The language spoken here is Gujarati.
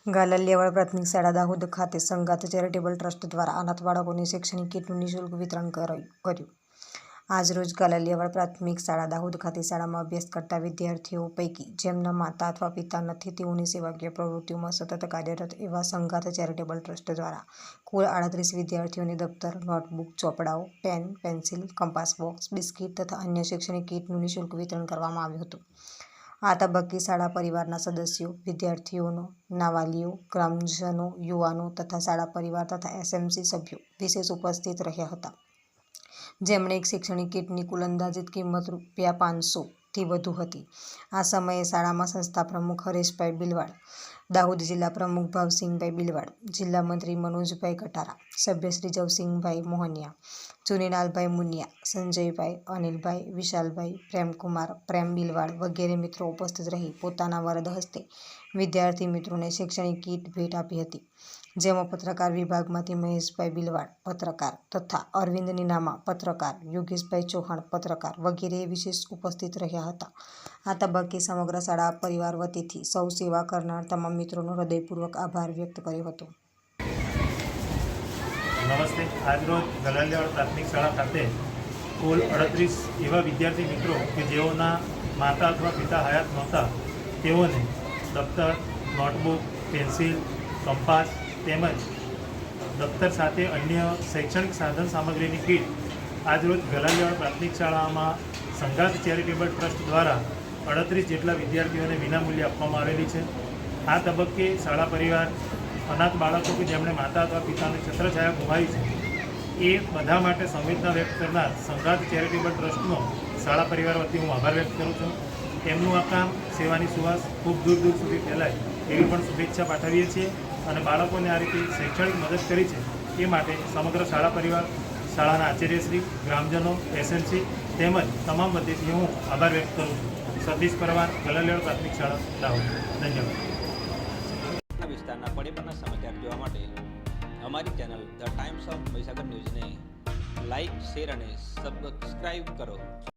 ગાલલિયાવાડ પ્રાથમિક શાળા દાહોદ ખાતે સંગાત ચેરિટેબલ ટ્રસ્ટ દ્વારા અનાથ બાળકોને શૈક્ષણિક કીટનું નિઃશુલ્ક વિતરણ કર્યું. આજરોજ ગાલલિયાવાડ પ્રાથમિક શાળા દાહોદ ખાતે શાળામાં અભ્યાસ કરતા વિદ્યાર્થીઓ પૈકી જેમના માતા અથવા પિતા નથી તેઓની સેવાકીય પ્રવૃત્તિઓમાં સતત કાર્યરત એવા સંગાત ચેરિટેબલ ટ્રસ્ટ દ્વારા કુલ 38 વિદ્યાર્થીઓને દફતર, નોટબુક, ચોપડાઓ, pen, pencil, compass box, biscuit તથા અન્ય શૈક્ષણિક કીટનું નિઃશુલ્ક વિતરણ કરવામાં આવ્યું હતું. આ તબક્કે શાળા પરિવારના સદસ્યો, વિદ્યાર્થીઓના વાલીઓ, ગ્રામજનો, યુવાનો તથા શાળા પરિવાર તથા એસએમસી સભ્યો વિશેષ ઉપસ્થિત રહ્યા હતા, જેમણે એક શૈક્ષણિક કીટની કુલ અંદાજિત કિંમત ₹500થી વધુ હતી. આ સમયે શાળામાં સંસ્થા પ્રમુખ હરેશભાઈ બિલવાડ, દાહોદ જિલ્લા પ્રમુખ ભાવસિંહભાઈ બિલવાડ, જિલ્લા મંત્રી મનોજભાઈ કટારા, સભ્યશ્રી જવસિંહભાઈ મોહનિયા, ચુનીલાલભાઈ મુનિયા, સંજયભાઈ, અનિલભાઈ, વિશાલભાઈ, પ્રેમકુમાર, પ્રેમ બિલવાડ વગેરે મિત્રો ઉપસ્થિત રહી પોતાના વરદ હસ્તે વિદ્યાર્થી મિત્રોને શૈક્ષણિક કીટ ભેટ આપી હતી, જેમાં પત્રકાર વિભાગમાંથી મહેશભાઈ બિલવાડ પત્રકાર તથા અરવિંદ નીનામા પત્રકાર, યોગેશભાઈ ચૌહાણ પત્રકાર વગેરે વિશેષ ઉપસ્થિત રહ્યા હતા. આ તબક્કે સમગ્ર શાળા પરિવાર વતીથી સૌ સેવા કરનાર તમામ મિત્રોનો હૃદયપૂર્વક આભાર વ્યક્ત કર્યો હતો. નમસ્તે. આજરોજ ગાલલિયાવાડ પ્રાથમિક શાળા ખાતે કુલ 38 એવા વિદ્યાર્થી મિત્રો કે જેઓના માતા અથવા પિતા હયાત નહોતા તેઓને દફતર, નોટબુક, પેન્સિલ, કંપાસ તેમજ દફતર સાથે અન્ય શૈક્ષણિક સાધન સામગ્રીની કીટ આજરોજ ગાલલિયાવાડ પ્રાથમિક શાળામાં સંગાત ચેરિટેબલ ટ્રસ્ટ દ્વારા 38 જેટલા વિદ્યાર્થીઓને વિનામૂલ્યે આપવામાં આવેલી છે. આ તબક્કે શાળા પરિવાર અનાથ બાળકો કે જેમણે માતા અથવા પિતાની છત્રછાયા ગુમાવી છે એ બધા માટે સંવેદના વ્યક્ત કરનાર સંગાત ચેરિટેબલ ટ્રસ્ટનો શાળા પરિવાર વતી હું આભાર વ્યક્ત કરું છું. એમનું આ કામ સેવાની સુવાસ ખૂબ દૂર દૂર સુધી ફેલાય એવી પણ શુભેચ્છા પાઠવીએ છીએ અને બાળકોને આ રીતે શૈક્ષણિક મદદ કરી છે એ માટે સમગ્ર શાળા પરિવાર, શાળાના આચાર્યશ્રી, ગ્રામજનો, એસએમસી તેમજ તમામ વતીથી હું આભાર વ્યક્ત કરું છું. સતીશ પરમાર, ગાલલિયાવાડ પ્રાથમિક શાળા, દાહોદ. ધન્યવાદ. વિસ્તારના પડેપણના સમાચાર જોવા માટે અમારી channel the Times of Mahisagar ન્યૂઝને લાઇક, શેર અને સબસ્ક્રાઈબ કરો.